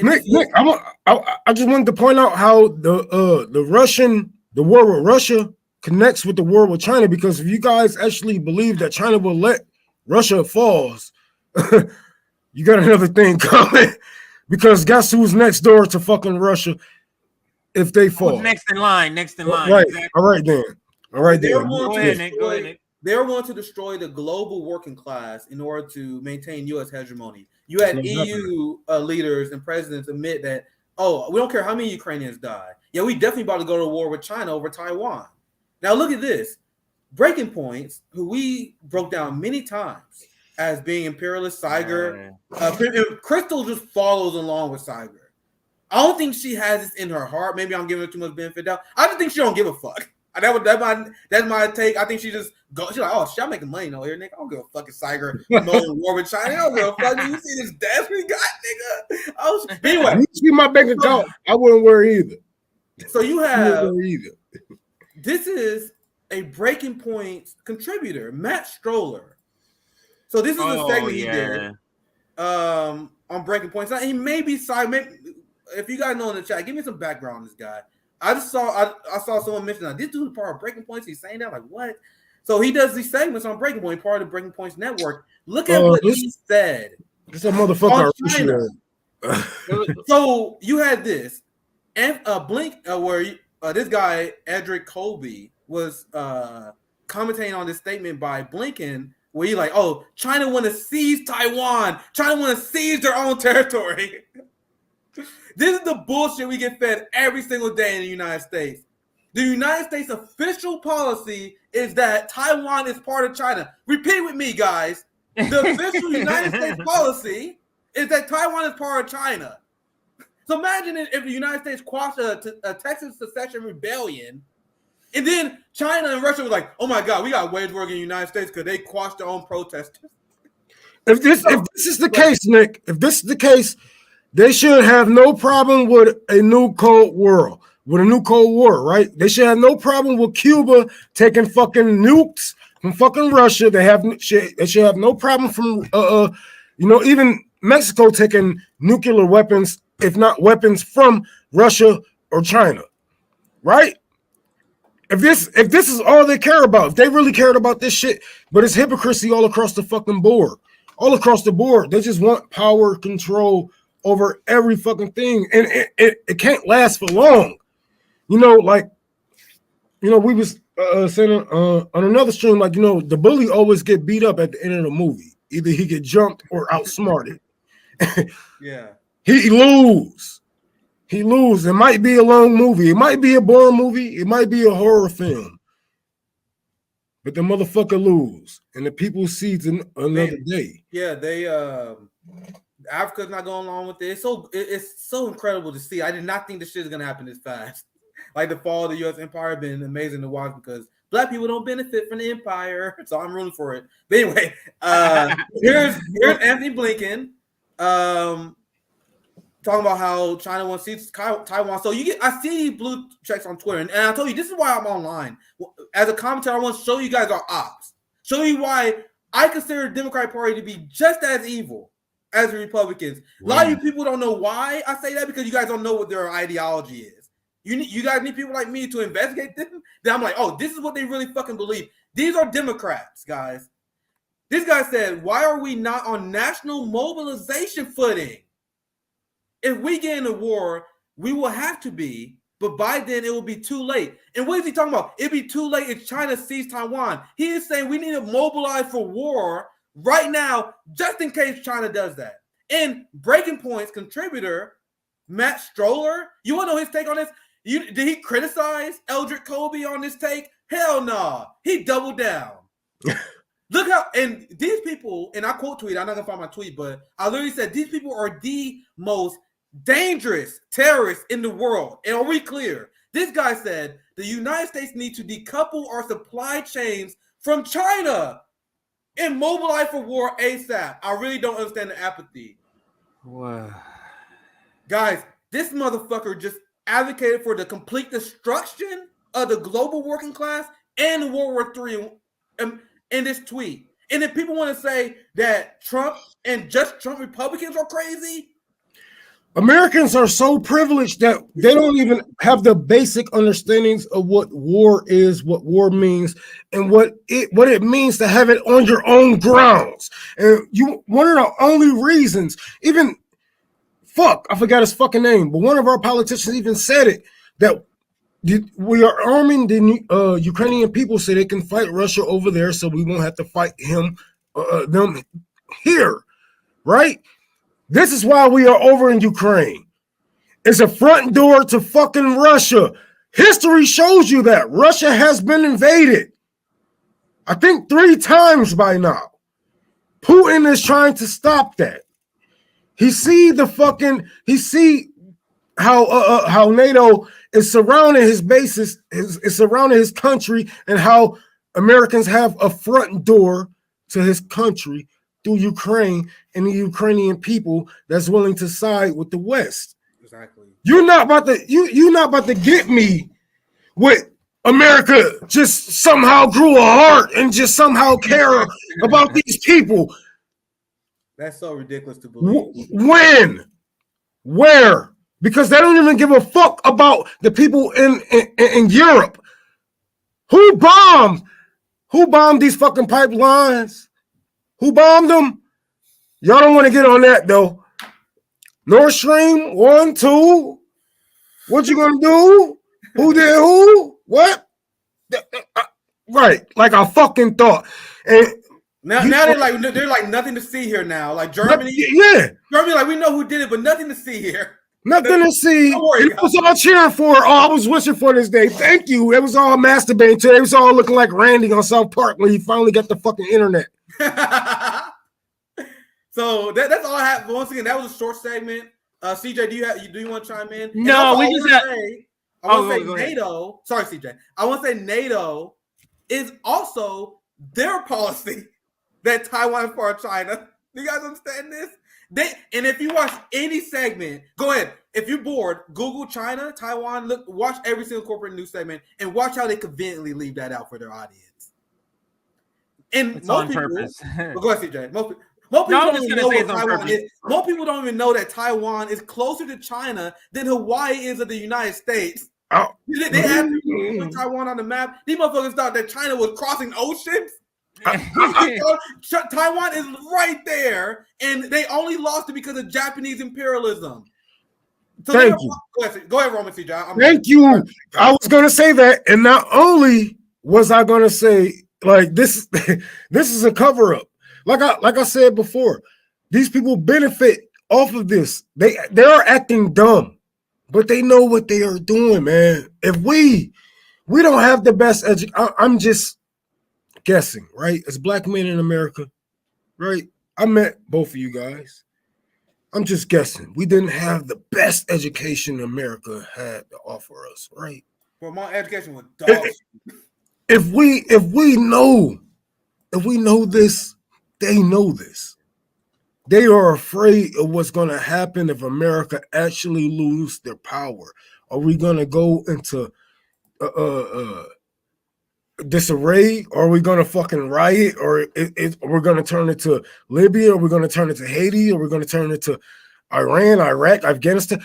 Nick, I just wanted to point out how the war with Russia connects with the war with China, because if you guys actually believe that China will let Russia falls, you got another thing coming. Because guess who's next door to fucking Russia if they fall? Who's next in line? Right. Exactly. All right then. All right then. Go ahead, Nick. They're going to destroy the global working class in order to maintain U.S. hegemony. You had EU leaders and presidents admit that, oh, we don't care how many Ukrainians die. Yeah, we definitely about to go to war with China over Taiwan. Now look at this. Breaking Points, who we broke down many times as being imperialist, Saiger. Crystal just follows along with Saiger. I don't think she has this in her heart. Maybe I'm giving her too much benefit out. I just think she don't give a fuck. That's my take. I think she just goes. She's like, oh, shit, I'm making money over here, nigga. I don't give a fucking Saiger going war with China. I don't give a fuck. You see this desk we got, nigga? Oh, but anyway, you see my bank account, I wouldn't worry either. So you have this is a Breaking Points contributor, Matt Stoller. So this is a segment he did on Breaking Points. Now, he may be if you guys know in the chat, give me some background on this guy. I saw someone mention that this dude is part of Breaking Points. He's saying that, like, what? So he does these segments on Breaking Point, part of the Breaking Points network. Look at what he said. This a motherfucker. So you had this, and Blink, where this guy Edric Colby was commentating on this statement by Blinken, where he like, oh, China want to seize Taiwan. China want to seize their own territory. This is the bullshit we get fed every single day in the United States. The United States official policy is that Taiwan is part of China. Repeat with me, guys. The official United States policy is that Taiwan is part of China. So imagine if the United States quashed a Texas secession rebellion, and then China and Russia was like, oh my God, we got wage war in the United States because they quashed their own protesters. If this is the case, Nick, if this is the case, they should have no problem with a new Cold War, right? They should have no problem with Cuba taking fucking nukes from fucking Russia. They should have no problem from even Mexico taking nuclear weapons, if not weapons, from Russia or China, right? If this is all they care about, if they really cared about this shit, but it's hypocrisy all across the fucking board, all across the board. They just want power, control over every fucking thing, and it can't last for long. We was saying on another stream, like, the bully always get beat up at the end of the movie. Either he get jumped or outsmarted. Yeah, he lose. It might be a long movie. It might be a boring movie. It might be a horror film. But the motherfucker lose, and the people sees another day. Yeah, they Africa's not going along with it. It's so incredible to see. I did not think this shit is gonna happen this fast. Like the fall of the U.S. empire has been amazing to watch because black people don't benefit from the empire, so I'm rooting for it. But anyway, here's Anthony Blinken talking about how China wants to see Taiwan. So I see blue checks on Twitter, and I told you this is why I'm online. As a commentator, I want to show you guys our ops. Show you why I consider the Democratic Party to be just as evil as the Republicans. A lot of you people don't know why I say that because you guys don't know what their ideology is. You guys need people like me to investigate them. Then I'm like, oh, this is what they really fucking believe. These are Democrats, guys. This guy said, why are we not on national mobilization footing? If we get in a war, we will have to be, but by then it will be too late. And what is he talking about? It'll be too late if China seizes Taiwan. He is saying we need to mobilize for war right now, just in case China does that. And Breaking Points contributor, Matt Stoller, you want to know his take on this? Did he criticize Eldrick Colby on this take? Hell no. Nah. He doubled down. Look how, and these people, and I quote tweet, I'm not going to find my tweet, but I literally said, these people are the most dangerous terrorists in the world. And are we clear? This guy said, the United States needs to decouple our supply chains from China and mobilize for war ASAP. I really don't understand the apathy. Wow. Guys, this motherfucker just advocated for the complete destruction of the global working class and World War III in this tweet. And if people want to say that Trump and just Trump Republicans are crazy, Americans are so privileged that they don't even have the basic understandings of what war is, what war means, and what it means to have it on your own grounds. And you, one of the only reasons, even I forgot his fucking name, but one of our politicians even said it, that we are arming the Ukrainian people so they can fight Russia over there, so we won't have to fight them here, right? This is why we are over in Ukraine. It's a front door to fucking Russia. History shows you that Russia has been invaded, I think 3 times by now. Putin is trying to stop that. He see how NATO is surrounding his bases, is surrounding his country, and how Americans have a front door to his country through Ukraine and the Ukrainian people that's willing to side with the West. Exactly. You're not about to get me with America just somehow grew a heart and just somehow care about these people. That's so ridiculous to believe. When? Where? Because they don't even give a fuck about the people in Europe. Who bombed these fucking pipelines? Who bombed them? Y'all don't want to get on that though. Nord Stream 1, 2. What you gonna do? Who did who? What? Right, like I fucking thought. And now they're like nothing to see here now. Like Germany, Germany, like we know who did it, but nothing to see here. Nothing to see. It was all cheering for. Oh, I was wishing for this day. Thank you. It was all masturbating today. It was all looking like Randy on South Park when he finally got the fucking internet. So that's all I have. But once again, that was a short segment. CJ, do you want to chime in? No, we just have. I want to say NATO. Sorry, CJ. I want to say NATO is also their policy that Taiwan is part of China. Do you guys understand this? And if you watch any segment, go ahead. If you're bored, Google China, Taiwan, watch every single corporate news segment and watch how they conveniently leave that out for their audience. And it's most on people, purpose. well, go ahead, CJ. Most people don't even know what Taiwan is. Most people don't even know that Taiwan is closer to China than Hawaii is of the United States. Oh. They had to put Taiwan on the map. These motherfuckers thought that China was crossing oceans. Taiwan is right there, and they only lost it because of Japanese imperialism. So thank you. Go ahead, Roman CJ. Thank you. I was going to say that, and not only was I going to say like this is a cover up. Like I said before, these people benefit off of this. They are acting dumb, but they know what they are doing, man. If we don't have the best education, I'm just guessing, right? As black men in America, right? I met both of you guys. I'm just guessing. We didn't have the best education America had to offer us, right? Well, my education was dogs. If we know this, they know this. They are afraid of what's going to happen if America actually lose their power. Are we going to go into disarray? Or are we going to fucking riot? Or we're going to turn it to Libya? Or we're going to turn it to Haiti? Or we're going to turn it to Iran, Iraq, Afghanistan?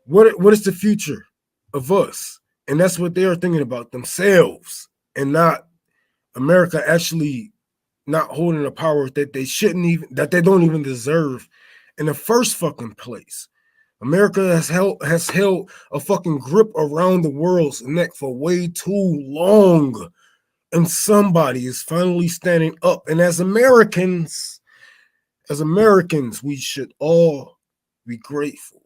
What is the future of us? And that's what they are thinking about themselves, and not America actually not holding the power that they shouldn't even, that they don't even deserve in the first fucking place. America has held a fucking grip around the world's neck for way too long. And somebody is finally standing up. And as Americans, we should all be grateful,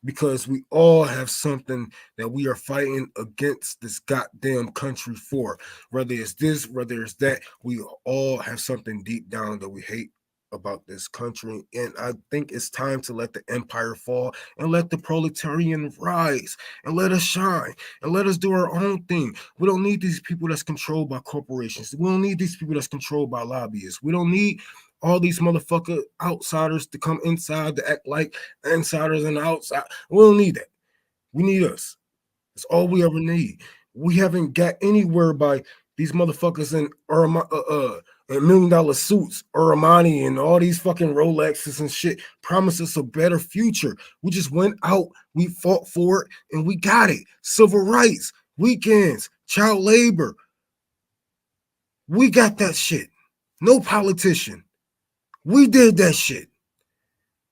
because we all have something that we are fighting against this goddamn country for. Whether it's this, whether it's that, we all have something deep down that we hate about this country. And I think it's time to let the empire fall and let the proletarian rise and let us shine and let us do our own thing. We don't need these people that's controlled by corporations. We don't need these people that's controlled by lobbyists. We don't need all these motherfucker outsiders to come inside to act like insiders and outside. We don't need that. We need us. That's all we ever need. We haven't got anywhere by these motherfuckers and $1 million suits, Armani, and all these fucking Rolexes and shit promise us a better future. We just went out, we fought for it, and we got it. Civil rights, weekends, child labor. We got that shit. No politician. We did that shit.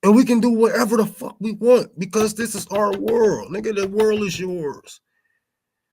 And we can do whatever the fuck we want because this is our world. Nigga, the world is yours.